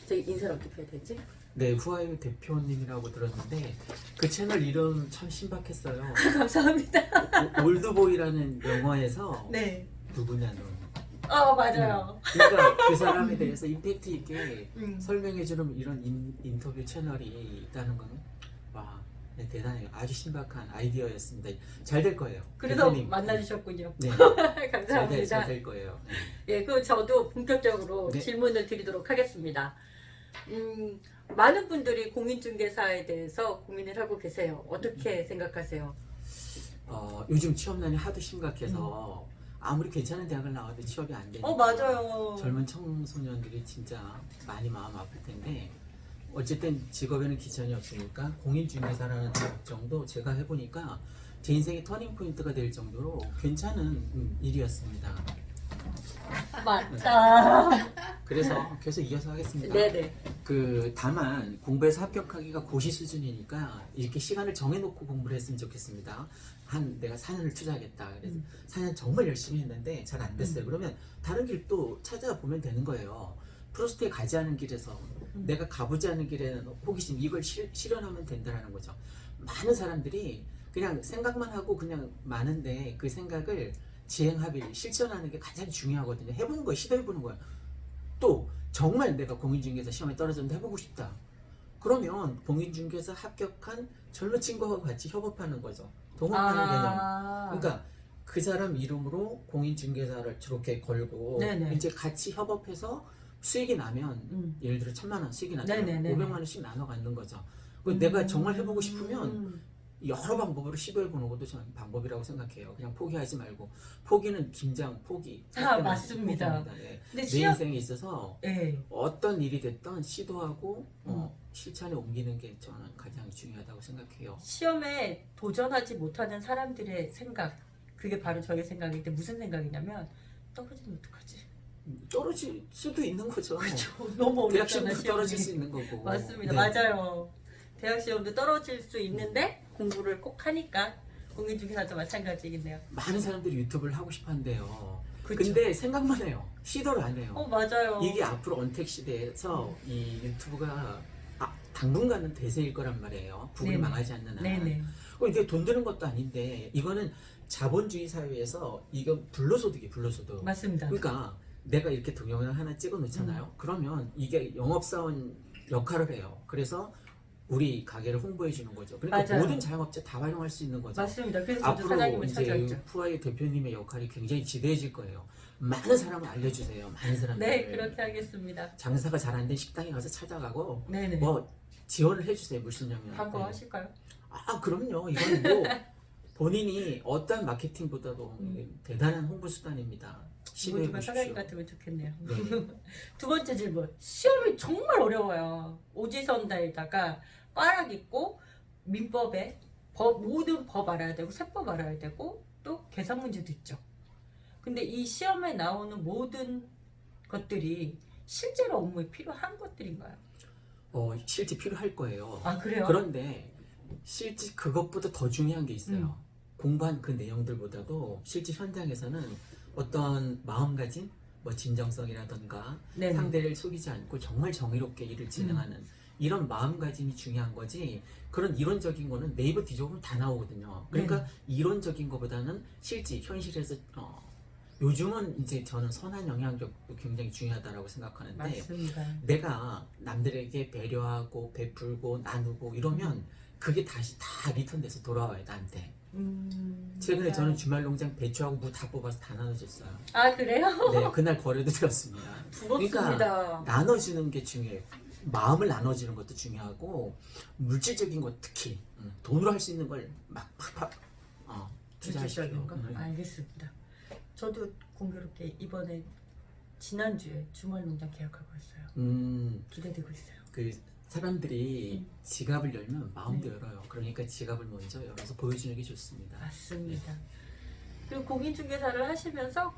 저희 인사를 어떻게 해야 되지? 네, 후아유 대표님이라고 들었는데 그 채널 이름 참 신박했어요. 감사합니다. 올드보이라는 영화에서 네. 누구냐 너. 맞아요. 그러니까 그 사람에 대해서 임팩트 있게 음. 설명해주는 이런 인터뷰 채널이 있다는 거는 와, 네, 대단해요. 아주 신박한 아이디어였습니다. 잘 될 거예요. 그래서 대표님. 만나주셨군요. 네, 감사합니다. 잘 될 거예요. 예, 그럼 저도 본격적으로 네. 질문을 드리도록 하겠습니다. 많은 분들이 공인중개사에 대해서 고민을 하고 계세요. 어떻게 생각하세요? 요즘 취업난이 하도 심각해서 아무리 괜찮은 대학을 나와도 취업이 안 되니까 맞아요. 젊은 청소년들이 진짜 많이 마음 아플 텐데 어쨌든 직업에는 기천이 없으니까 공인중개사라는 정도 제가 해보니까 제 인생의 터닝포인트가 될 정도로 괜찮은 일이었습니다. 맞다. 그래서 계속 이어서 하겠습니다. 네네. 다만 공부해서 합격하기가 고시 수준이니까 이렇게 시간을 정해놓고 공부를 했으면 좋겠습니다. 내가 4년을 투자하겠다. 그래서 4년 정말 열심히 했는데 잘 안 됐어요. 그러면 다른 길 또 찾아보면 되는 거예요. 프로스트에 가지 않은 길에서 내가 가보지 않은 길에는 호기심 이걸 실현하면 된다는 거죠. 많은 사람들이 그냥 생각만 하고 그냥 많은데 그 생각을 지행합의 실천하는 게 가장 중요하거든요. 해보는 거예요. 시도해보는 거예요. 또 정말 내가 공인중개사 시험에 떨어졌는데 해보고 싶다. 그러면 공인중개사 합격한 젊은 친구하고 같이 협업하는 거죠. 동업하는 개념. 그러니까 그 사람 이름으로 공인중개사를 저렇게 걸고 네네. 이제 같이 협업해서 수익이 나면 예를 들어 1,000만 원 수익이 나면 네네네. 500만 원씩 나눠 갖는 거죠. 내가 정말 해보고 싶으면 여러 방법으로 시도해보는 것도 저는 방법이라고 생각해요. 그냥 포기하지 말고. 포기는 김장 포기. 맞습니다. 네. 근데 내 인생에 있어서 네. 어떤 일이 됐든 시도하고 실천에 옮기는 게 저는 가장 중요하다고 생각해요. 시험에 도전하지 못하는 사람들의 생각, 그게 바로 저의 생각인데 무슨 생각이냐면 떨어지면 어떡하지? 떨어질 수도 있는 거죠. 그렇죠. 너무 대학 어렵잖아 시험도 시험이. 떨어질 수 있는 거고. 맞습니다. 네. 맞아요. 대학 시험도 떨어질 수 있는데 공부를 꼭 하니까 공인중개사도 마찬가지겠네요. 많은 사람들이 유튜브를 하고 싶어 한대요. 그쵸. 근데 생각만 해요. 시도를 안 해요. 맞아요. 이게 앞으로 언택 시대에서 이 유튜브가 당분간은 대세일 거란 말이에요. 구글이 네네. 망하지 않는 한. 네네. 이게 돈 드는 것도 아닌데 이거는 자본주의 사회에서 이건 불로소득이 불로소득. 맞습니다. 그러니까 내가 이렇게 동영상 하나 찍어 놓잖아요. 그러면 이게 영업사원 역할을 해요. 그래서 우리 가게를 홍보해 주는 거죠. 그러니까 맞아요. 모든 자영업자 다 활용할 수 있는 거죠. 맞습니다. 그래서 저도 앞으로 사장님을 이제 찾아왔죠. 푸아의 대표님의 역할이 굉장히 지대해질 거예요. 많은 사람을 알려주세요. 많은 사람들. 네, 그렇게 하겠습니다. 장사가 잘 안 된 식당에 가서 찾아가고 네네. 뭐 지원을 해주세요. 물순영이. 광고 하실까요? 그럼요. 이건 뭐 본인이 어떤 마케팅보다도 대단한 홍보 수단입니다. 시도해 모두가 사장님 보십시오. 같으면 좋겠네요. 네. 두 번째 질문. 시험이 정말 어려워요. 오지선다에다가 꽈락 있고 민법에 모든 법 알아야 되고 세법 알아야 되고 또 계산 문제도 있죠. 근데 이 시험에 나오는 모든 것들이 실제로 업무에 필요한 것들인가요? 실제 필요할 거예요. 그래요? 그런데 실제 그것보다 더 중요한 게 있어요. 공부한 그 내용들보다도 실제 현장에서는 어떤 마음가짐, 뭐 진정성이라던가 네네. 상대를 속이지 않고 정말 정의롭게 일을 진행하는 이런 마음가짐이 중요한 거지. 그런 이론적인 거는 네이버 뒤져보면 다 나오거든요. 그러니까 이론적인 거보다는 실제 현실에서 요즘은 이제 저는 선한 영향력도 굉장히 중요하다고 생각하는데 맞습니다. 내가 남들에게 배려하고 베풀고 나누고 이러면 그게 다시 다 리턴돼서 돌아와요 나한테. 최근에 저는 주말 농장 배추하고 무 다 뽑아서 다 나눠줬어요. 그래요? 네, 그날 거래도 되었습니다. 부럽습니다. 그러니까 나눠주는 게 중요해요. 마음을 나눠주는 것도 중요하고 물질적인 것 특히 돈으로 할 수 있는 걸 막 팍팍 투자하시죠. 거? 알겠습니다. 저도 공교롭게 이번에 지난주에 주말 농장 계약하고 있어요. 기대되고 있어요. 그 사람들이 지갑을 열면 마음도 열어요. 그러니까 지갑을 먼저 열어서 보여주는 게 좋습니다. 맞습니다. 그리고 공인중개사를 하시면서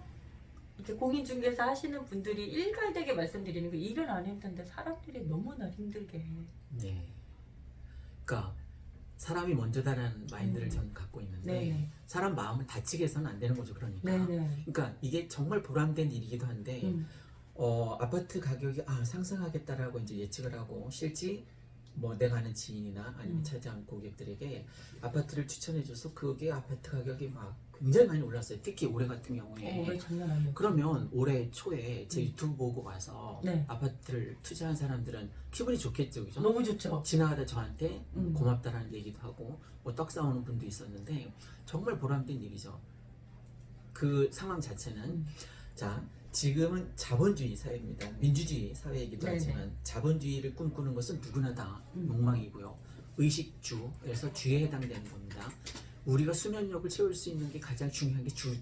이렇게 공인중개사 하시는 분들이 일갈되게 말씀드리는 게 일은 안 힘든데 사람들이 너무나 힘들게 해. 네. 그러니까 사람이 먼저다라는 마인드를 저는 갖고 있는데 네네. 사람 마음을 다치게 해서는 안 되는 거죠. 그러니까. 네네. 그러니까 이게 정말 보람된 일이기도 한데 아파트 가격이 상승하겠다라고 이제 예측을 하고 실제 뭐 내가 아는 지인이나 아니면 찾아온 고객들에게 아파트를 추천해줘서 그게 아파트 가격이 막 굉장히 많이 올랐어요. 특히 올해 같은 경우에. 올해 장난 아니에요. 그러면 올해 초에 제 유튜브 보고 와서 네. 아파트를 투자한 사람들은 기분이 좋겠죠, 그죠? 너무 좋죠. 지나가다 저한테 음. 고맙다라는 얘기도 하고 뭐 떡 사오는 분도 있었는데 정말 보람된 일이죠. 그 상황 자체는 자 지금은 자본주의 사회입니다. 민주주의 사회이기도 네네. 하지만 자본주의를 꿈꾸는 것은 누구나 다 욕망이고요. 의식주에서 주에 해당되는 겁니다. 우리가 수면력을 채울 수 있는 게 가장 중요한 게 주.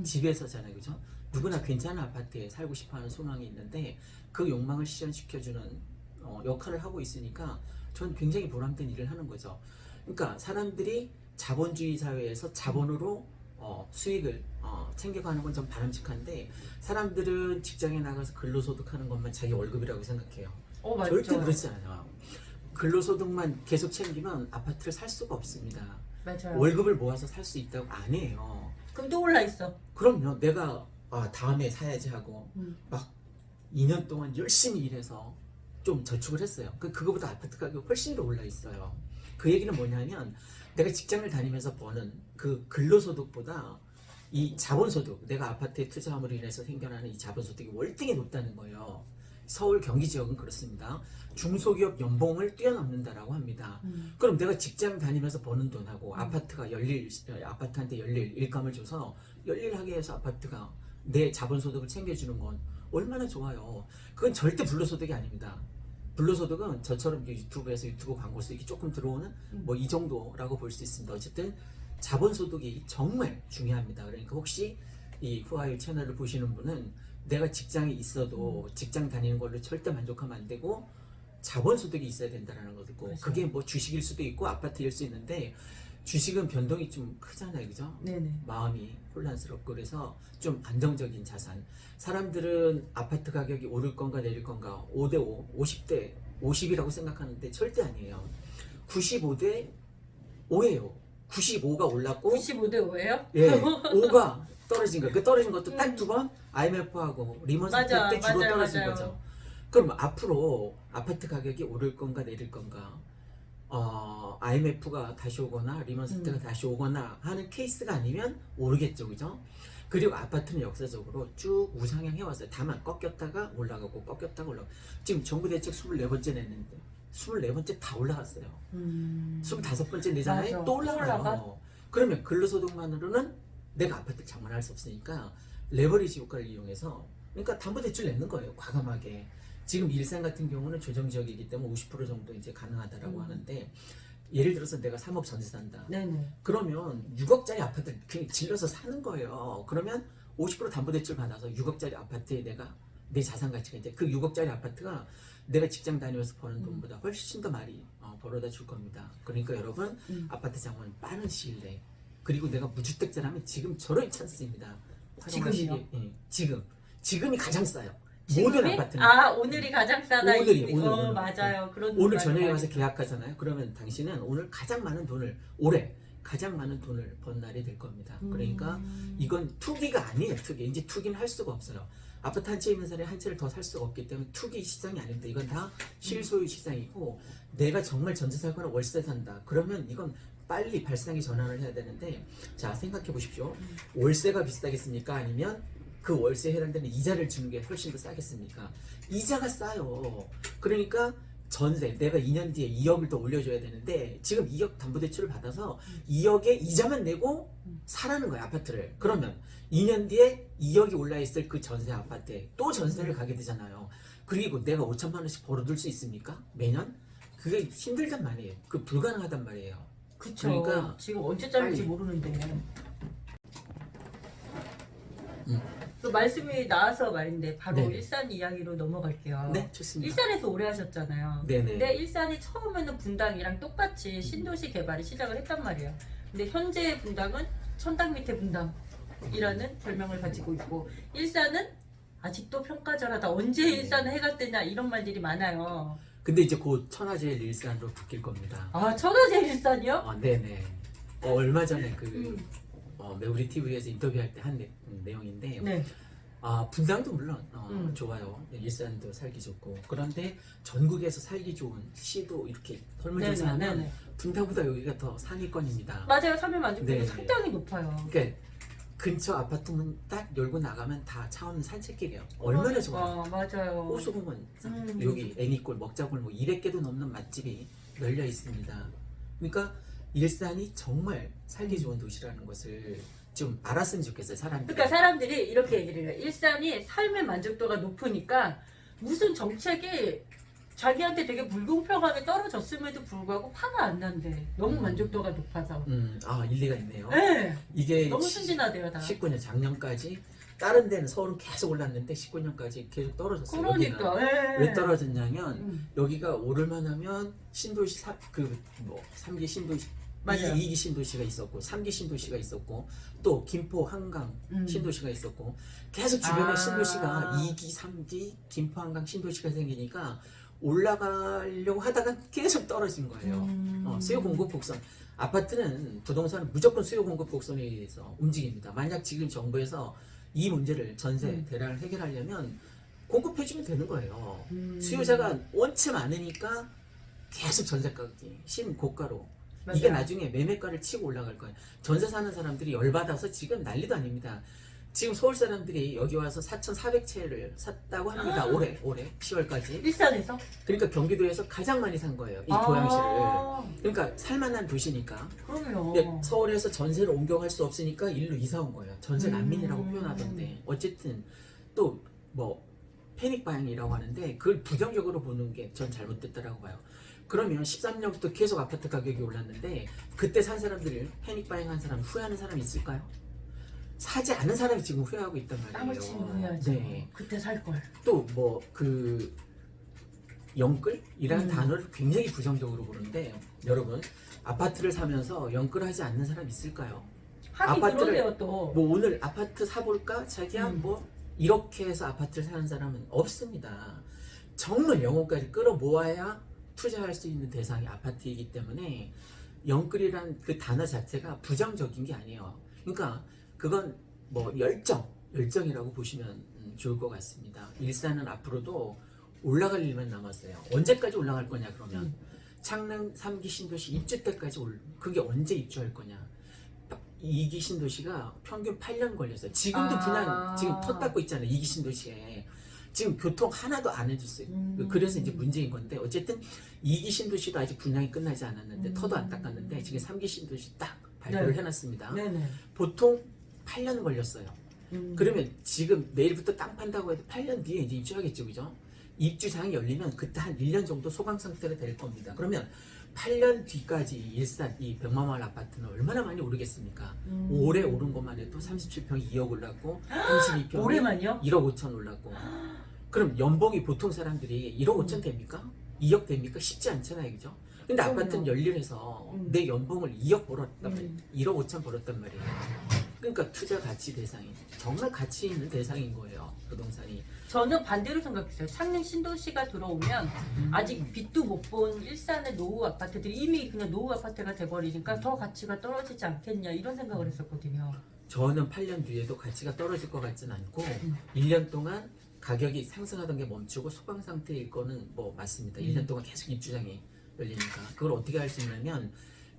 집에서잖아요, 그죠? 누구나 괜찮은 아파트에 살고 싶어하는 소망이 있는데 그 욕망을 실현시켜주는 역할을 하고 있으니까 전 굉장히 보람된 일을 하는 거죠. 그러니까 사람들이 자본주의 사회에서 자본으로 수익을 챙겨가는 건 좀 바람직한데 사람들은 직장에 나가서 근로소득하는 것만 자기 월급이라고 생각해요. 맞죠. 절대 그렇지 않아요. 근로소득만 계속 챙기면 아파트를 살 수가 없습니다. 맞아요. 월급을 모아서 살 수 있다고 안 해요. 그럼 또 올라 있어. 그럼요. 내가 다음에 사야지 하고 음. 막 2년 동안 열심히 일해서 좀 저축을 했어요. 그거보다 아파트 가격이 훨씬 더 올라 있어요. 그 얘기는 뭐냐면 내가 직장을 다니면서 버는 그 근로소득보다 이 자본소득, 내가 아파트에 투자함으로 인해서 생겨나는 이 자본소득이 월등히 높다는 거예요. 서울 경기 지역은 그렇습니다. 중소기업 연봉을 뛰어넘는다라고 합니다. 그럼 내가 직장 다니면서 버는 돈하고 아파트한테 열릴 일감을 줘서 열일하게 해서 아파트가 내 자본소득을 챙겨주는 건 얼마나 좋아요. 그건 절대 불로소득이 아닙니다. 불로소득은 저처럼 유튜브에서 유튜브 광고 수익이 조금 들어오는 뭐 이 정도라고 볼 수 있습니다. 어쨌든 자본소득이 정말 중요합니다. 그러니까 혹시 이 후아유 채널을 보시는 분은 내가 직장에 있어도 직장 다니는 걸로 절대 만족하면 안 되고 자본소득이 있어야 된다는 거고 그렇죠. 그게 뭐 주식일 수도 있고 아파트일 수 있는데 주식은 변동이 좀 크잖아요, 그죠? 네네. 마음이 혼란스럽고 그래서 좀 안정적인 자산. 사람들은 아파트 가격이 오를 건가 내릴 건가 5대5, 50대 50이라고 생각하는데 절대 아니에요. 95대 5예요. 95가 올랐고 95대 5예요? 예, 5가 떨어진 거예요. 그 떨어진 것도 딱 두 번 IMF하고 리먼 사태 맞아, 때 주로 맞아요, 떨어진 맞아요. 거죠. 그럼 앞으로 아파트 가격이 오를 건가 내릴 건가 IMF가 다시 오거나 리먼 사태가 다시 오거나 하는 케이스가 아니면 오르겠죠, 그죠? 그리고 아파트는 역사적으로 쭉 우상향 해왔어요. 다만 꺾였다가 올라가고 꺾였다가 올라가고 지금 정부 대책 24번째 냈는데 24번째 다 올라갔어요. 25번째 내잖아요. 맞아. 또 올라가요. 올라가? 그러면 근로소득만으로는 내가 아파트 장만할 수 없으니까 레버리지 효과를 이용해서 그러니까 담보대출 내는 거예요. 과감하게. 지금 일산 같은 경우는 조정지역이기 때문에 50% 정도 이제 가능하다라고 하는데 예를 들어서 내가 3억 전세 산다. 네네. 그러면 6억짜리 아파트를 그냥 질러서 사는 거예요. 그러면 50% 담보대출 받아서 6억짜리 아파트에 내가 내 자산 가치가 이제 그 6억짜리 아파트가 내가 직장 다니면서 버는 돈보다 훨씬 더 많이 벌어다 줄 겁니다. 그러니까 여러분 아파트 장만은 빠른 시일 내에 그리고 내가 무주택자라면 지금 저런 찬스입니다. 지금이요? 예, 지금이 가장 싸요. 지금이? 모든 아파트는 오늘이 가장 싸다. 오늘. 맞아요. 그런 오늘 말이 저녁에 많이 가서 계약하잖아요. 그러면 당신은 오늘 가장 많은 돈을 올해 가장 많은 돈을 번 날이 될 겁니다. 그러니까 이건 투기가 아니에요. 투기. 이제 투기는 할 수가 없어요. 아파트 한 채 있는 사람이 한 채를 더 살 수가 없기 때문에 투기 시장이 아닙니다. 이건 다 실소유 시장이고 내가 정말 전세 살거나 월세 산다. 그러면 이건 빨리 발상의 전환을 해야 되는데 자 생각해 보십시오. 월세가 비싸겠습니까? 아니면 그 월세에 해당되는 이자를 주는 게 훨씬 더 싸겠습니까? 이자가 싸요. 그러니까 전세 내가 2년 뒤에 2억을 더 올려줘야 되는데 지금 2억 담보대출을 받아서 2억에 이자만 내고 사라는 거야 아파트를. 그러면 2년 뒤에 2억이 올라있을 그 전세 아파트에 또 전세를 가게 되잖아요. 그리고 내가 5천만 원씩 벌어둘 수 있습니까? 매년? 그게 힘들단 말이에요. 그 불가능하단 말이에요. 그쵸. 그러니까 지금 언제 잘릴지 빨리. 모르는데. 그 말씀이 나와서 말인데 바로 네네. 일산 이야기로 넘어갈게요. 네, 좋습니다. 일산에서 오래 하셨잖아요. 네네. 근데 일산이 처음에는 분당이랑 똑같이 신도시 개발이 시작을 했단 말이에요. 근데 현재 분당은 천당 밑에 분당이라는 별명을 가지고 있고 일산은 아직도 평가절하다. 언제 일산은 해가 뜨냐 이런 말들이 많아요. 근데 이제 곧 천하제일 일산으로 바뀔 겁니다. 천하제 일산이요? 네네. 얼마 전에 우리 TV에서 인터뷰할 때 한 내용인데 네. 분당도 물론 좋아요. 일산도 살기 좋고. 그런데 전국에서 살기 좋은 시도 이렇게 설문조사하면 네네. 분당보다 여기가 더 상위권입니다. 맞아요. 삶의 만족도가 네. 상당히 높아요. 그러니까 근처 아파트 문 딱 열고 나가면 다 차 없는 산책길이에요. 얼마나 좋아요. 맞아요. 호수공원 여기 애니골 먹자골 뭐 200개도 넘는 맛집이 널려 있습니다. 그러니까 일산이 정말 살기 좋은 도시라는 것을 좀 알았으면 좋겠어요, 사람들이. 그러니까 사람들이 이렇게 얘기를 해요. 일산이 삶의 만족도가 높으니까 무슨 정책이 자기한테 되게 불공평하게 떨어졌음에도 불구하고 화가 안 난대. 너무 만족도가 높아서. 일리가 있네요. 네. 이게 너무 순진하대요, 다. 19년 작년까지 다른 데는 서울은 계속 올랐는데 19년까지 계속 떨어졌어요. 그러니까. 여기는. 왜 떨어졌냐면 음. 여기가 오를만 하면 신도시 3기 신도시 맞아요. 2기 신도시가 있었고 3기 신도시가 있었고 또 김포 한강 신도시가 있었고 계속 주변에 신도시가 2기 3기 김포 한강 신도시가 생기니까 올라가려고 하다가 계속 떨어진 거예요. 수요 공급 곡선. 아파트는 부동산은 무조건 수요 공급 곡선에 의해서 움직입니다. 만약 지금 정부에서 이 문제를 전세 대란을 해결하려면 공급해주면 되는 거예요. 수요자가 원체 많으니까 계속 전세 가격이 신고가로. 맞아요. 이게 나중에 매매가를 치고 올라갈 거예요. 전세 사는 사람들이 열받아서 지금 난리도 아닙니다. 지금 서울 사람들이 여기 와서 4,400채를 샀다고 합니다. 올해 10월까지. 일산에서? 그러니까 경기도에서 가장 많이 산 거예요. 이 고양시를. 그러니까 살만한 도시니까. 그럼요. 근데 서울에서 전세를 옮겨갈 수 없으니까 일로 이사 온 거예요. 전세 난민이라고 표현하던데. 어쨌든 또 뭐 패닉 바잉이라고 하는데 그걸 부정적으로 보는 게 전 잘못됐다라고 봐요. 그러면 13년부터 계속 아파트 가격이 올랐는데 그때 산 사람들이 패닉 바잉 한 사람 후회하는 사람이 있을까요? 사지 않은 사람이 지금 후회하고 있단 말이에요. 땀을 치면 후회하죠. 네. 그때 살 걸. 또 뭐 그 영끌이라는 단어를 굉장히 부정적으로 보는데 여러분 아파트를 사면서 영끌하지 않는 사람 있을까요? 하긴 그러네요 또. 뭐 오늘 아파트 사볼까? 자기야 뭐 이렇게 해서 아파트를 사는 사람은 없습니다. 정말 영혼까지 끌어모아야 투자할 수 있는 대상이 아파트이기 때문에 영끌이란 그 단어 자체가 부정적인 게 아니에요. 그러니까 그건 뭐 열정이라고 보시면 좋을 것 같습니다. 일산은 앞으로도 올라갈 일만 남았어요. 언제까지 올라갈 거냐 그러면 창릉 3기 신도시 입주 때까지 그게 언제 입주할 거냐. 2기 신도시가 평균 8년 걸렸어요. 지금도 분양 지금 터 닦고 있잖아요. 2기 신도시에. 지금 교통 하나도 안 해줬어요. 그래서 이제 문제인 건데 어쨌든 2기 신도시도 아직 분양이 끝나지 않았는데 터도 안 닦았는데 지금 3기 신도시 딱 발표를 해놨습니다. 네네. 보통 8년 걸렸어요. 그러면 지금 내일부터 땅 판다고 해도 8년 뒤에 이제 입주하겠죠, 그죠? 입주장이 열리면 그때 한 1년 정도 소강 상태가 될 겁니다. 그러면 8년 뒤까지 일산 이 백마마을 아파트는 얼마나 많이 오르겠습니까? 올해 오른 것만 해도 37평이 2억 올랐고 32평이 올해만요? 1억 5천 올랐고 그럼 연봉이 보통 사람들이 1억 5천 됩니까? 2억 됩니까? 쉽지 않잖아요, 그죠? 근데 그럼요. 아파트는 열일해서 내 연봉을 2억 벌었단 말이에요. 1억 5천 벌었단 말이에요. 그러니까 투자 가치 대상이 정말 가치 있는 대상인 거예요, 부동산이. 저는 반대로 생각했어요. 창릉 신도시가 들어오면 아직 빛도 못 본 일산의 노후 아파트들이 이미 그냥 노후 아파트가 돼버리니까 더 가치가 떨어지지 않겠냐 이런 생각을 했었거든요. 저는 8년 뒤에도 가치가 떨어질 것 같진 않고 1년 동안 가격이 상승하던 게 멈추고 소강 상태일 거는 뭐 맞습니다. 1년 동안 계속 입주장이 열리니까. 그걸 어떻게 할 수 있냐면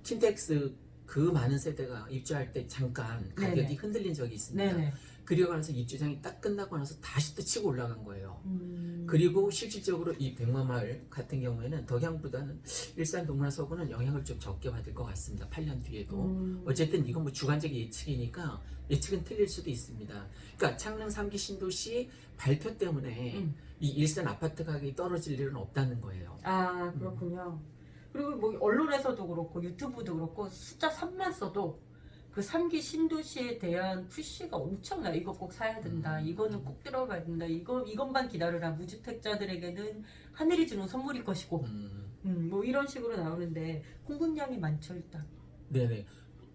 킨텍스 그 많은 세대가 입주할 때 잠깐 가격이 네네. 흔들린 적이 있습니다. 네네. 그리고 나서 입주장이 딱 끝나고 나서 다시 또 치고 올라간 거예요. 그리고 실질적으로 이 백마마을 같은 경우에는 덕양보다는 일산 동문서구는 영향을 좀 적게 받을 것 같습니다. 8년 뒤에도. 어쨌든 이건 뭐 주관적 예측이니까 예측은 틀릴 수도 있습니다. 그러니까 창릉 3기 신도시 발표 때문에 이 일산 아파트 가격이 떨어질 일은 없다는 거예요. 아 그렇군요. 그리고 뭐 언론에서도 그렇고 유튜브도 그렇고 숫자 3만 써도 그 3기 신도시에 대한 푸시가 엄청나요. 이거 꼭 사야 된다. 이거는 꼭 들어가야 된다. 이것만 기다려라. 무주택자들에게는 하늘이 주는 선물일 것이고. 뭐 이런 식으로 나오는데 공급량이 많죠 일단. 네네.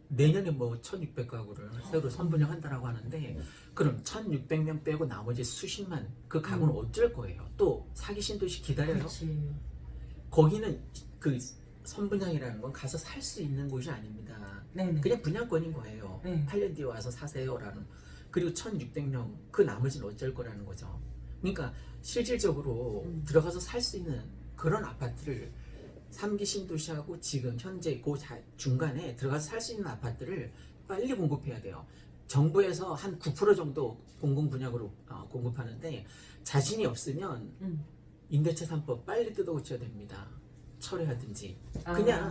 내년에 뭐 1,600가구를 새로 선분양한다라고 하는데 그럼 1,600명 빼고 나머지 수십만 그 가구는 어쩔 거예요? 또 사기 신도시 기다려요? 그렇지. 거기는 그 선분양이라는 건 가서 살 수 있는 곳이 아닙니다. 네네. 그냥 분양권인 거예요. 네. 8년 뒤에 와서 사세요라는 그리고 1,600명 그 나머지는 어쩔 거라는 거죠. 그러니까 실질적으로 들어가서 살 수 있는 그런 아파트를 3기 신도시하고 지금 현재 그 중간에 들어가서 살 수 있는 아파트를 빨리 공급해야 돼요. 정부에서 한 9% 정도 공공분양으로 공급하는데 자신이 없으면 임대차 3법 빨리 뜯어고쳐야 됩니다. 철회하든지 그냥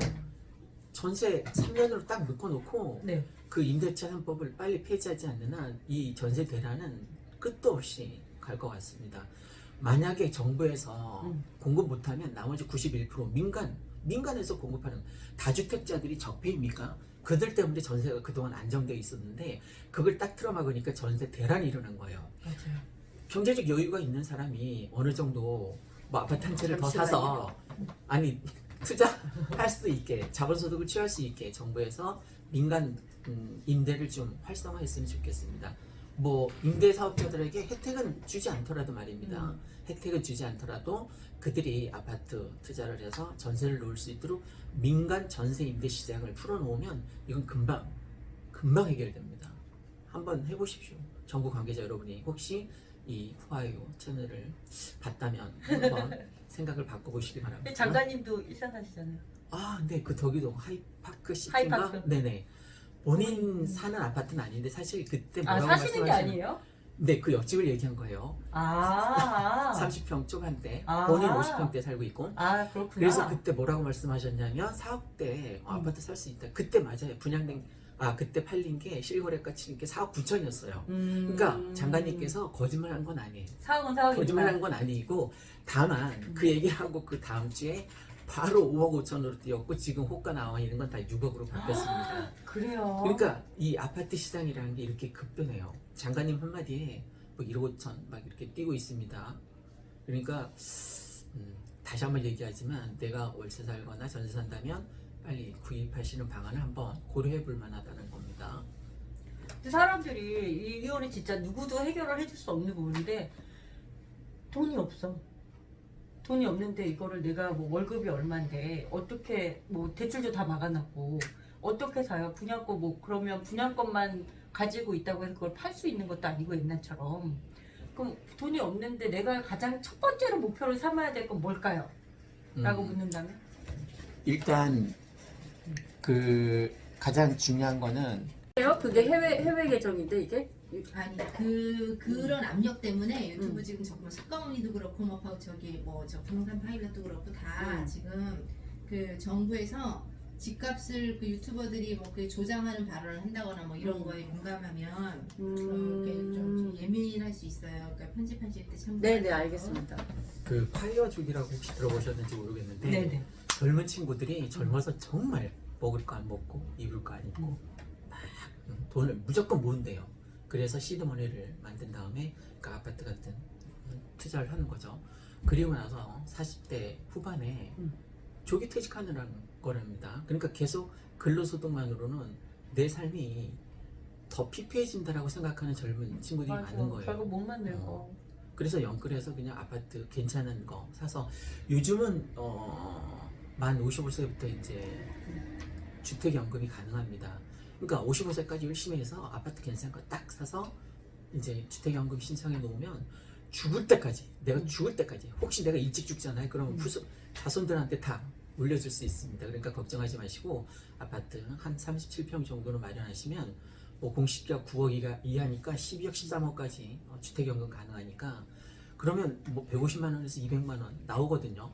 전세 3년으로 딱 묶어놓고 네. 그 임대차 3법을 빨리 폐지하지 않는 한 이 전세 대란은 끝도 없이 갈 것 같습니다. 만약에 정부에서 공급 못하면 나머지 91% 민간에서 공급하는 다주택자들이 적폐입니까? 그들 때문에 전세가 그동안 안정되어 있었는데 그걸 딱 틀어막으니까 전세 대란이 일어난 거예요. 맞아요. 경제적 여유가 있는 사람이 어느 정도 뭐 아파트 한 채를 더 사서 아니 투자할 수 있게 자본소득을 취할 수 있게 정부에서 민간 임대를 좀 활성화했으면 좋겠습니다. 뭐 임대 사업자들에게 혜택은 주지 않더라도 말입니다. 혜택은 주지 않더라도 그들이 아파트 투자를 해서 전세를 놓을 수 있도록 민간 전세 임대 시장을 풀어놓으면 이건 금방 해결됩니다. 한번 해보십시오. 정부 관계자 여러분이 혹시 이 후아유 채널을 봤다면 한번 생각을 바꿔보시기 바랍니다. 장관님도 일산 사시잖아요. 아, 네, 그 덕이동 하이파크 시티인가? 하이파크. 네네. 본인 사는 아파트는 아닌데 사실 그때 아, 뭐라고 사시는 게 아니에요? 네, 그 옆집을 얘기한 거예요. 아. 30평 초반대, 아. 본인 50평대 살고 있고. 아, 그렇구나. 그래서 그때 뭐라고 말씀하셨냐면 4억 대 아파트 살 수 있다. 그때 맞아요. 그때 팔린 게 실거래가 치는 게 4억 9천이었어요. 그러니까 장관님께서 거짓말한 건 아니에요. 사억은 거짓말한 건 아니고 다만 그 얘기하고 그 다음 주에 바로 5억 5천으로 뛰었고 지금 호가 나와 있는 건 다 6억으로 바뀌었습니다. 그래요. 그러니까 이 아파트 시장이라는 게 이렇게 급변해요. 장관님 한마디에 뭐 1억 5천 막 이렇게 뛰고 있습니다. 그러니까 다시 한번 얘기하지만 내가 월세 살거나 전세 산다면 빨리 구입하시는 방안을 한번 고려해 볼 만하다는 겁니다. 근데 사람들이 이거는 진짜 누구도 해결을 해줄 수 없는 부분인데 돈이 없어. 돈이 없는데 이거를 내가 뭐 월급이 얼마인데 어떻게 뭐 대출도 다 막아놨고 어떻게 사요? 분양권 뭐 그러면 분양권만 가지고 있다고 해서 그걸 팔 수 있는 것도 아니고 옛날처럼. 그럼 돈이 없는데 내가 가장 첫 번째로 목표를 삼아야 될 건 뭘까요? 라고 묻는다면? 일단 그 가장 중요한 거는 그게 해외 계정인데 이게? 아니 그런 압력 때문에 유튜브 지금 정말 석가모니도 그렇고 뭐 저기 뭐 저 부동산 파일럿도 그렇고 다 지금 그 정부에서 집값을 그 유튜버들이 뭐 그 조장하는 발언을 한다거나 뭐 이런 거에 민감하면 그게 좀 예민할 수 있어요. 그러니까 편집하실 때 참고. 네네 알겠습니다. 그 파이어족이라고 혹시 들어보셨는지 모르겠는데 네네. 젊은 친구들이 젊어서 정말 먹을 거 안 먹고 입을 거 안 입고 막 돈을 무조건 모은대요. 그래서 시드머니를 만든 다음에 그 아파트 같은 투자를 하는 거죠. 그리고 나서 40대 후반에 조기 퇴직하는 거랍니다. 그러니까 계속 근로소득만으로는 내 삶이 더 피폐해진다라고 생각하는 젊은 친구들이 많은 거예요. 결국 못 만들고. 그래서 영끌해서 그냥 아파트 괜찮은 거 사서 요즘은 만 55세부터 이제 주택연금이 가능합니다. 그러니까 55세까지 열심히 해서 아파트 괜찮은 거 딱 사서 이제 주택연금 신청해 놓으면 죽을 때까지 내가 죽을 때까지 혹시 내가 일찍 죽잖아요. 그러면 자손들한테 다 물려줄 수 있습니다. 그러니까 걱정하지 마시고 아파트 한 37평 정도로 마련하시면 뭐 공시지가 9억 이하니까 12억 13억까지 주택연금 가능하니까 그러면 뭐 150만 원에서 200만 원 나오거든요.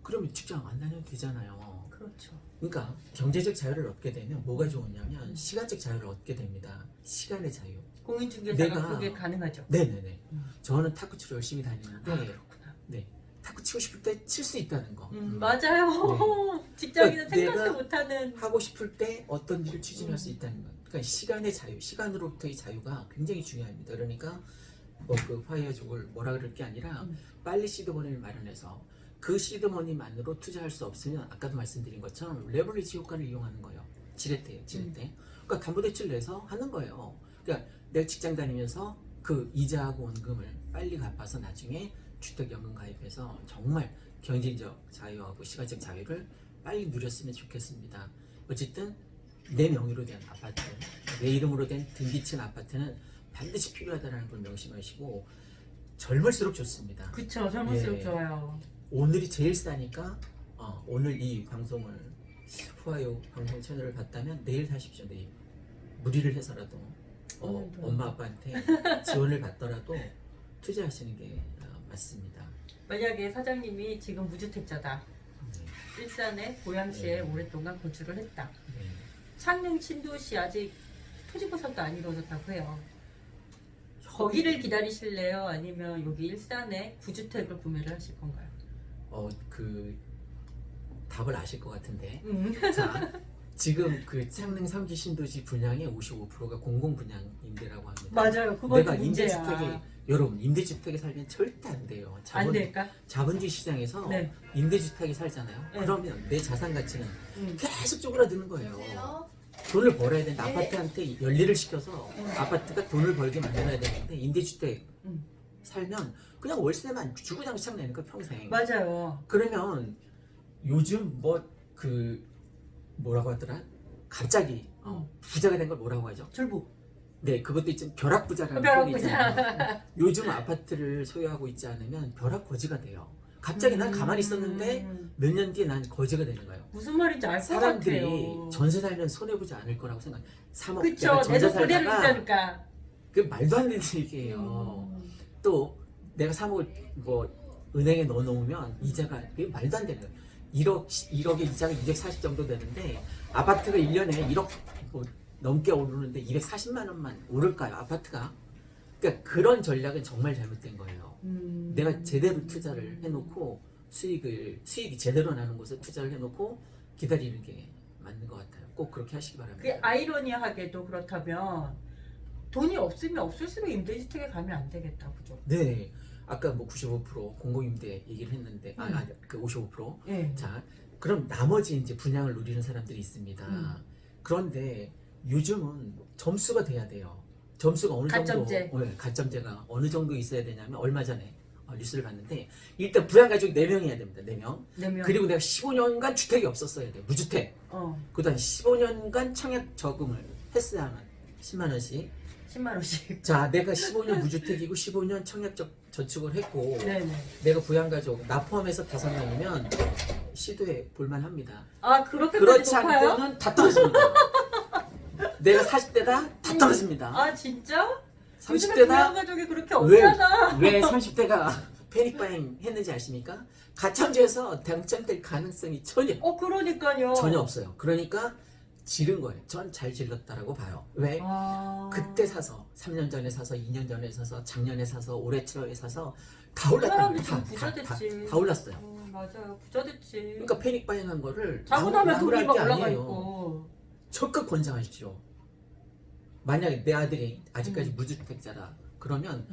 그러면 직장 안 다녀도 되잖아요. 그렇죠. 그러니까 경제적 자유를 얻게 되면 뭐가 좋으냐면 시간적 자유를 얻게 됩니다. 시간의 자유. 공인중개사가 그게 가능하죠. 네네네. 저는 탁구 치러 열심히 다니는데 그렇구나. 네, 탁구 치고 싶을 때 칠 수 있다는 거. 맞아요. 직장인은 그러니까 생각도 못하는. 하고 싶을 때 어떤 일을 추진할 수 있다는 거. 그러니까 시간의 자유, 시간으로부터의 자유가 굉장히 중요합니다. 그러니까 뭐 그 파이어족을 뭐라 그럴 게 아니라 빨리 시드머니를 마련해서 그 시드머니만으로 투자할 수 없으면 아까도 말씀드린 것처럼 레버리지 효과를 이용하는 거예요. 지렛대예요, 지렛대. 그러니까 담보대출 내서 하는 거예요. 그러니까 내가 직장 다니면서 그 이자하고 원금을 빨리 갚아서 나중에 주택연금 가입해서 정말 경제적 자유하고 시간적 자유를 빨리 누렸으면 좋겠습니다. 어쨌든 내 명의로 된 아파트, 내 이름으로 된 등기친 아파트는 반드시 필요하다는 걸 명심하시고 젊을수록 좋습니다. 그쵸, 젊을수록 예. 좋아요. 오늘이 제일 싸니까 오늘 이 방송을 후아요 방송 채널을 봤다면 내일 사십시오. 내일 무리를 해서라도 오늘도. 엄마 아빠한테 지원을 받더라도 투자하시는 게 맞습니다. 만약에 사장님이 지금 무주택자다. 네. 일산에 고양시에 네. 오랫동안 거주를 했다. 네. 창릉 신도시 아직 토지 보상도 안 이루어졌다고 해요. 거기를 기다리실래요? 아니면 여기 일산에 구주택을 구매를 하실 건가요? 그 답을 아실 것 같은데 음. 자 지금 그 창릉 3기 신도시 분양의 55%가 공공 분양 임대라고 합니다. 맞아요. 그것도 내가 문제야. 임대주택에 여러분 임대주택에 살면 절대 안 돼요. 안 될까? 자본주의 시장에서 네. 임대주택에 살잖아요. 네. 그러면 내 자산 가치는 음. 계속 쪼그라드는 거예요. 여보세요? 돈을 벌어야 되는데 네. 아파트한테 연리를 시켜서 음. 아파트가 돈을 벌게 만들어야 되는데 임대주택 음. 살면 그냥 월세만 주구장창 내는 거 평생. 맞아요. 그러면 요즘 뭐라고 하더라? 갑자기 부자가 된 걸 뭐라고 하죠? 졸부. 네, 그것도 있지만 벼락부자라는 벼락부자. 표현이 있잖아요. 요즘 아파트를 소유하고 있지 않으면 벼락거지가 돼요. 갑자기 난 가만히 있었는데 몇 년 뒤에 난 거지가 되는 거예요. 무슨 말인지 알 것 사람들이 같아요. 전세 살면 손해보지 않을 거라고 생각. 3억 그쵸. 내가 내 전세 돈 그대로 살다가 있으니까. 그 말도 안 되는 얘기예요. 또 내가 3억을 은행에 넣어놓으면 이자가 그게 말도 안 되는 거예요. 1억의 이자가 240 정도 되는데 아파트가 1년에 1억 넘게 오르는데 240만 원만 오를까요? 아파트가? 그러니까 그런 전략은 정말 잘못된 거예요. 내가 제대로 투자를 해놓고 수익이 제대로 나는 곳에 투자를 해놓고 기다리는 게 맞는 것 같아요. 꼭 그렇게 하시기 바랍니다. 그게 아이러니하게도 그렇다면 돈이 없으면 없을수록 임대주택에 가면 안 되겠다. 그죠? 네. 아까 95% 공공임대 얘기를 했는데 그 55%. 예. 자, 그럼 나머지 이제 분양을 누리는 사람들이 있습니다. 그런데 요즘은 점수가 돼야 돼요. 점수가 어느 정도 가점제. 가점제가 어느 정도 있어야 되냐면 얼마 전에 뉴스를 봤는데 일단 부양가족이 4명이 해야 됩니다. 4명. 4명. 그리고 내가 15년간 주택이 없었어야 돼요. 무주택. 그다음 15년간 청약 저금을 했어야만 10만 원씩. 10만 원씩. 자, 내가 15년 무주택이고 15년 청약 저축을 했고 네네. 내가 부양가족 나 포함해서 5명이면 시도해 볼만합니다. 아 그렇게까지 그렇지 높아요? 않고는 다 떨어집니다. 내가 40대다 다 떨어집니다. 아 진짜? 요즘에 30대다 부양가족이 그렇게 왜 없잖아. 30대가 패닉바잉 했는지 아십니까? 가천주에서 당첨될 가능성이 전혀 그러니까요. 없어요. 그러니까 지른 거예요. 전 잘 질렀다라고 봐요. 왜? 그때 사서 3년 전에 사서 2년 전에 사서 작년에 사서 올해 초에 사서 다 올랐다. 사람이 지금 부자 됐지. 다 올랐어요. 맞아요. 부자 됐지. 그러니까 패닉바잉한 거를 자고 나면 돈이 막 나무랄 게 올라가 아니에요. 있고. 적극 권장하십시오. 만약에 내 아들이 아직까지 무주택자다. 그러면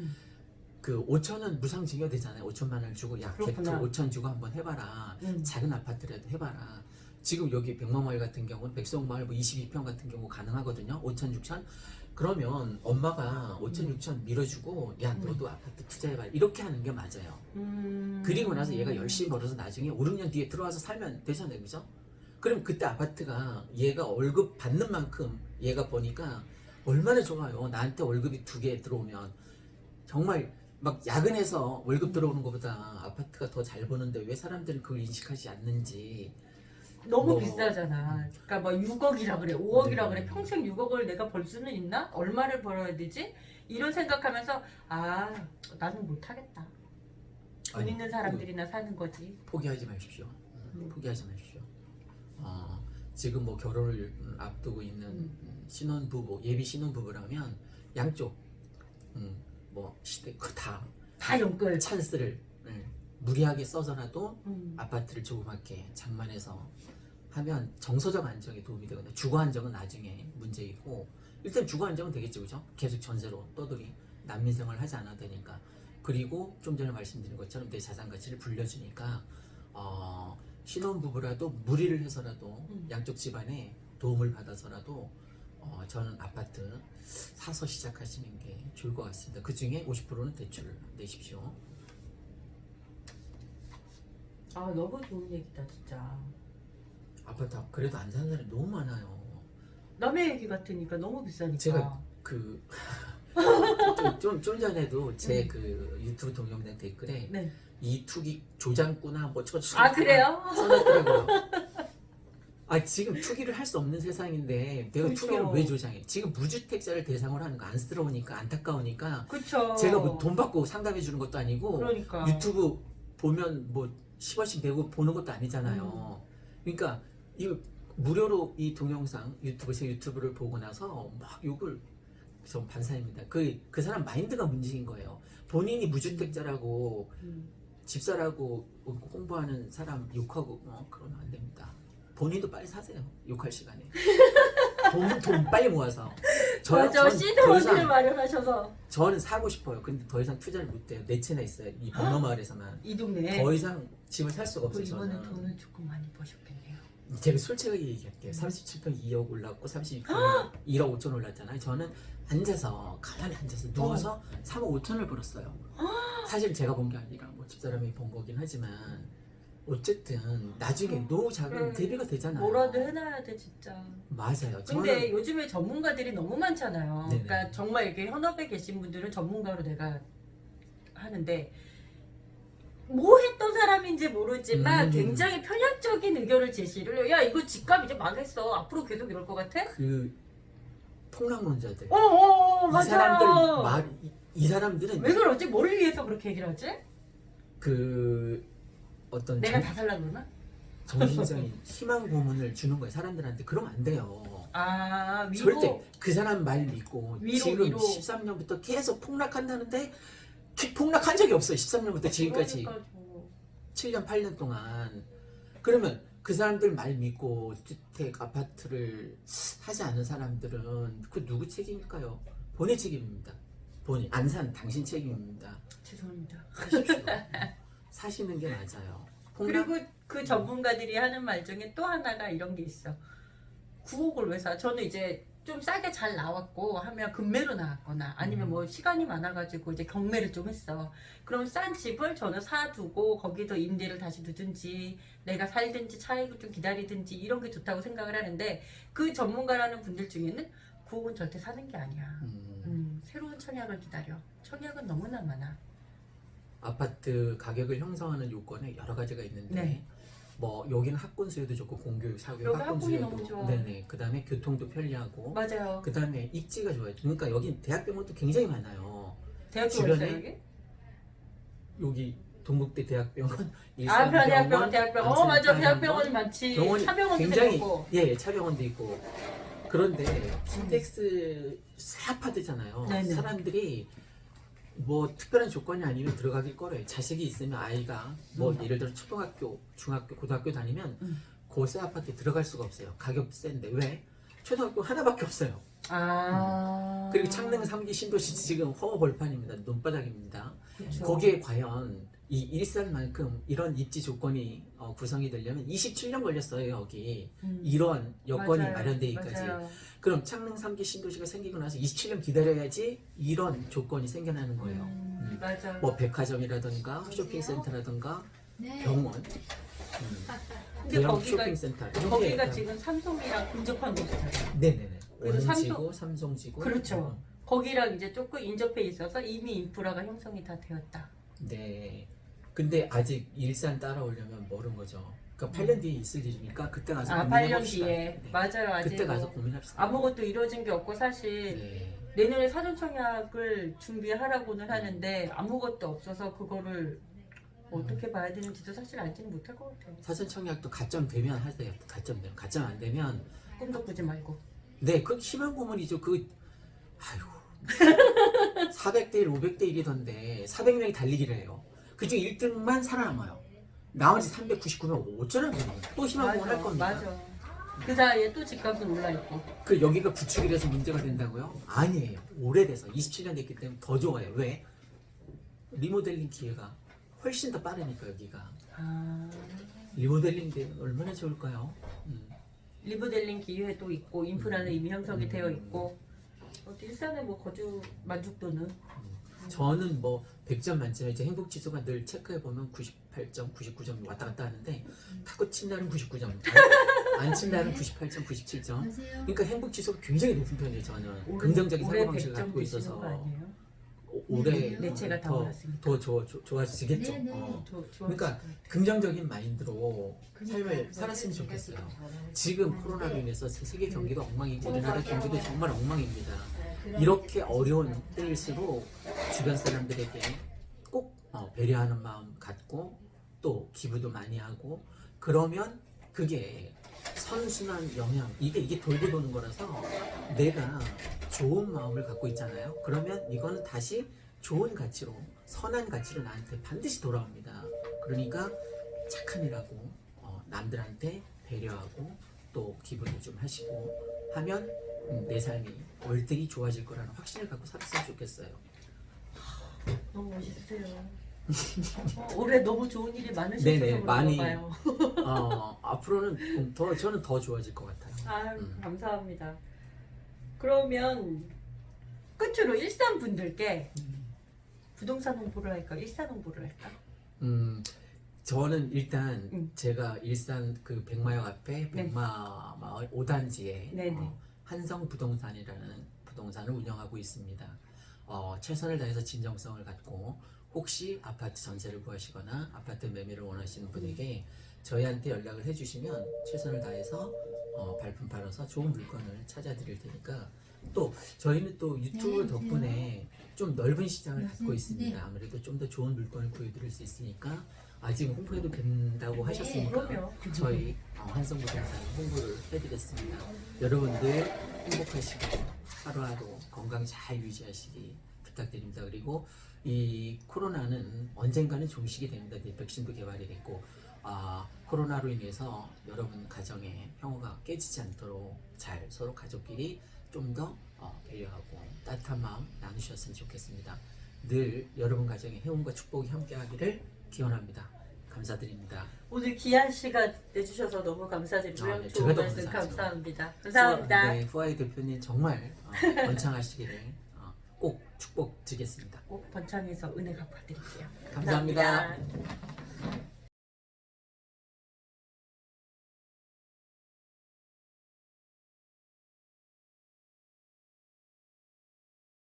그 5천은 무상증여되잖아요. 5천만 원을 주고 야 그렇구나. 5천 주고 한번 해봐라. 작은 아파트라도 해봐라. 지금 여기 백마마을 같은 경우는 백성마을 22평 같은 경우 가능하거든요. 5천, 6천. 그러면 엄마가 5천, 6천 밀어주고 야 너도 아파트 투자해봐. 이렇게 하는 게 맞아요. 그리고 나서 얘가 열심히 벌어서 나중에 5, 6년 뒤에 들어와서 살면 되잖아요. 그죠? 그럼 그때 아파트가 얘가 월급 받는 만큼 얘가 버니까 얼마나 좋아요. 나한테 월급이 2개 들어오면 정말 막 야근해서 월급 들어오는 것보다 아파트가 더 잘 버는데 왜 사람들은 그걸 인식하지 않는지. 너무 비싸잖아. 그러니까 뭐 6억이라 그래, 5억이라 네. 그래. 평생 6억을 내가 벌 수는 있나? 얼마를 벌어야 되지? 이런 생각하면서 나는 못하겠다. 돈 아니, 있는 사람들이나 사는 거지. 포기하지 마십시오. 포기하지 마십시오. 지금 뭐 결혼을 앞두고 있는 신혼부부, 예비 신혼부부라면 양쪽 뭐 시댁 다 연끌. 찬스를 무리하게 써서라도 아파트를 조그맣게 장만해서 하면 정서적 안정에 도움이 되거든요. 주거 안정은 나중에 문제이고 일단 주거 안정은 되겠죠, 그죠? 계속 전세로 떠돌이 난민 생활을 하지 않아도 되니까. 그리고 좀 전에 말씀드린 것처럼 내 자산 가치를 불려주니까 신혼부부라도 무리를 해서라도 양쪽 집안에 도움을 받아서라도 저는 아파트 사서 시작하시는 게 좋을 것 같습니다. 그 중에 50%는 대출을 내십시오. 너무 좋은 얘기다 진짜. 아파트 그래도 안 사는 사람이 너무 많아요. 남의 얘기 같으니까 너무 비싸니까. 제가 좀 전에도 제 그 유튜브 동영상 댓글에 네. 이 투기 조장꾸나 뭐 저거 아 그래요? 써놨더라고요. 아 지금 투기를 할 수 없는 세상인데 내가 그쵸. 투기를 왜 조장해? 지금 무주택자를 대상으로 하는 거 안쓰러우니까 안타까우니까 그쵸. 제가 뭐 돈 받고 상담해 주는 것도 아니고 그러니까. 유튜브 보면 뭐 10원씩 내고 보는 것도 아니잖아요. 그러니까 이 무료로 이 동영상 제 유튜브를 보고 나서 막 욕을 전 반사입니다. 그 사람 마인드가 문제인 거예요. 본인이 무주택자라고 집사라고 홍보하는 사람 욕하고 그러면 안 됩니다. 본인도 빨리 사세요. 욕할 시간에. 돈 빨리 모아서. 맞아. 전 시드 더 원리를 이상 마련하셔서 저는 사고 싶어요. 근데 더 이상 투자를 못 해요. 네 채나 있어요. 이 번너마을에서만. 이 동네에 더 이상 집을 살 수가 그 없어요. 이번에 저는. 돈을 조금 많이 버셨겠네요. 제가 솔직하게 얘기할게요. 37평 2억 올랐고 32평 1억 5천 올랐잖아요. 저는 앉아서 가만히 앉아서 누워서 3억 5천을 벌었어요. 사실 제가 번 게 아니라 뭐 집사람이 번 거긴 하지만 어쨌든 나중에 노후 자금 대비가 되잖아요. 뭐라도 해놔야 돼 진짜. 맞아요. 근데 요즘에 전문가들이 너무 많잖아요. 네네. 그러니까 정말 이렇게 현업에 계신 분들은 전문가로 내가 하는데 뭐 했던 사람인지 모르지만 굉장히 편향적인 의견을 제시를 해요. 야 이거 집값 이제 망했어. 앞으로 계속 이럴 것 같아? 그 폭락론자들. 이 맞아. 사람들 이 사람들은 왜 그러지? 뭐를 위해서 그렇게 얘기를 하지? 그 어떤 내가 다 살라 그러나? 정신적인 희망 고문을 주는 거예요. 사람들한테 그러면 안 돼요. 아 위로. 절대 그 사람 말 믿고 지금 13년부터 계속 폭락한다는데 폭락한 적이 없어요. 13년부터 지금까지 그러니까 7년 8년 동안. 그러면 그 사람들 말 믿고 주택 아파트를 하지 않은 사람들은 그 누구 책임일까요? 본인 책임입니다. 본인 안 산 당신 책임입니다. 죄송합니다. 하십시오. 사시는 게 맞아요. 폭락? 그리고 그 전문가들이 하는 말 중에 또 하나가 이런 게 있어. 9억을 왜 사? 저는 이제 좀 싸게 잘 나왔고 하면 금매로 나왔거나 아니면 뭐 시간이 많아가지고 이제 경매를 좀 했어. 그럼 싼 집을 저는 사두고 거기서 임대를 다시 두든지 내가 살든지 차익을 좀 기다리든지 이런 게 좋다고 생각을 하는데 그 전문가라는 분들 중에는 9억은 절대 사는 게 아니야. 새로운 청약을 기다려. 청약은 너무나 많아. 아파트 가격을 형성하는 요건에 여러 가지가 있는데 네. 뭐 여기는 학군 수요도 좋고 공교육 사교육 여기 학군 학군이 수요도 너무 좋아. 네네. 그다음에 교통도 편리하고 맞아요. 그다음에 입지가 좋아요. 그러니까 여기 대학병원도 굉장히 많아요. 대학교 주변에 어디서 여기? 여기 동국대 대학병원, 대학병원, 대학병원. 맞아, 안산병원, 대학병원이 많지. 병원이 차병원도 굉장히 생겼고. 예, 차병원도 있고. 그런데 킨텍스 새 아파트잖아요. 네네. 사람들이 뭐 특별한 조건이 아니면 들어가길 꺼려요. 자식이 있으면 아이가 뭐 예를 들어 초등학교, 중학교, 고등학교 다니면 그 새 아파트에 들어갈 수가 없어요. 가격도 센데 왜? 초등학교 하나밖에 없어요. 그리고 창릉 3기 신도시 지금 허허벌판입니다. 논바닥입니다. 그쵸. 거기에 과연 이 일산만큼 이런 입지 조건이 구성이 되려면 27년 걸렸어요. 여기 이런 여건이 맞아요. 마련되기까지. 맞아요. 그럼 창릉 3기 신도시가 생기고 나서 27년 기다려야지 이런 조건이 생겨나는 거예요. 맞아. 뭐 백화점이라든가 쇼핑센터라든가 네. 병원, 근데 대형 거기가 쇼핑센터 거기가 지금 삼성이랑 근접한 곳이잖아요. 네네네. 그래서 원지구, 삼성지구. 그렇죠. 거기랑 이제 조금 인접해 있어서 이미 인프라가 형성이 다 되었다. 네. 근데 아직 일산 따라오려면 멀은 거죠. 그러니까 8년 뒤에 있을 일이니까 그때 가서 8년 고민해봅시다. 뒤에. 네. 맞아요. 아직 그때 가서 뭐 고민합시다. 아무것도 이루어진 게 없고 사실 네. 내년에 사전 청약을 준비하라고는 하는데 아무것도 없어서 그거를 어떻게 봐야 되는지도 사실 알지는 못할 것 같아요. 사전 청약도 가점 되면 하세요. 가점 되면. 가점 안 되면 꿈도 꾸지 말고. 네, 그 희망 고문이죠. 아이고. 400대 1, 500대 1이던데 400명이 달리기를 해요. 그중 1등만 살아남아요. 나머지 399명 어쩌라는 거예요. 또 희망 고문 할 겁니다. 맞아. 그 사이에 또 집값은 올라있고. 그 여기가 구축이 돼서 문제가 된다고요? 아니에요. 오래돼서 27년 됐기 때문에 더 좋아요. 왜? 리모델링 기회가 훨씬 더 빠르니까 여기가. 리모델링 되면 얼마나 좋을까요? 리모델링 기회도 있고 인프라는 이미 형성이 되어 있고 일산의 뭐 거주 만족도는 저는 뭐 100점 만점에 제 행복 지수가 늘 체크해 보면 98점, 99점 왔다 갔다 하는데 타고 친 날은 99점, 안 친 날은 98점, 97점. 안녕하세요. 그러니까 행복 지수가 굉장히 높은 편이에요. 저는 올해- 긍정적인 올해 사고 방식을 100점 갖고 되시는 있어서. 거 아니에요? 올해 네, 제가 다 올랐습니다. 더 좋아지겠죠. 네, 네. 좋아질 그러니까 것 같아요. 긍정적인 마인드로 그러니까 삶을 그거를 살았으면 제가 좋겠어요. 지금 지금 전화를 코로나로 했는데 인해서 세계 경기도 엉망이고 우리나라 경기도 정말 엉망입니다. 그런 이렇게 이제 어려운 사실 때일수록 주변 사람들에게 꼭 배려하는 마음 갖고 또 기부도 많이 하고 그러면 그게 선순환 영향 이게 돌고 도는 거라서 내가 좋은 마음을 갖고 있잖아요. 그러면 이거는 다시 좋은 가치로 선한 가치로 나한테 반드시 돌아옵니다. 그러니까 착한 일하고 남들한테 배려하고 또 기부도 좀 하시고 하면 내 삶이 월등히 좋아질 거라는 확신을 갖고 살았으면 좋겠어요. 너무 멋있으세요. 올해 너무 좋은 일이 많으셔서 네네, 그런가 많이. 봐요. 앞으로는 저는 더 좋아질 것 같아요. 아유, 감사합니다. 그러면 끝으로 일산 분들께 부동산 홍보를 할까, 일산 홍보를 할까? 저는 일단 음. 제가 일산 그 백마역 앞에 백마마을 5단지에 네네. 한성 부동산이라는 부동산을 운영하고 있습니다. 최선을 다해서 진정성을 갖고 혹시 아파트 전세를 구하시거나 아파트 매매를 원하시는 분에게 저희한테 연락을 해주시면 최선을 다해서 발품 팔아서 좋은 물건을 찾아드릴 테니까 또 저희는 또 유튜브 네, 덕분에 좀 넓은 시장을 네, 갖고 네. 있습니다. 아무래도 좀 더 좋은 물건을 구해드릴 수 있으니까 지금 홍보해도 된다고 하셨으니까 그럼요. 저희 한성부동산 홍보를 해드렸습니다. 여러분들 행복하시고 하루하루 건강 잘 유지하시기 부탁드립니다. 그리고 이 코로나는 언젠가는 종식이 됩니다. 이제 백신도 개발이 됐고 코로나로 인해서 여러분 가정의 평화가 깨지지 않도록 잘 서로 가족끼리 좀 더 배려하고 따뜻한 마음 나누셨으면 좋겠습니다. 늘 여러분 가정의 행운과 축복이 함께하기를 기원합니다. 감사드립니다. 오늘 귀한 시간 내주셔서 너무 감사드리고요. 네, 좋은 제가 더 말씀 감사하죠. 감사합니다. 감사합니다. 네, 후아이 대표님 정말 번창하시기를 꼭 축복 드리겠습니다. 꼭 번창해서 은혜 갚아드릴게요. 감사합니다. 감사합니다.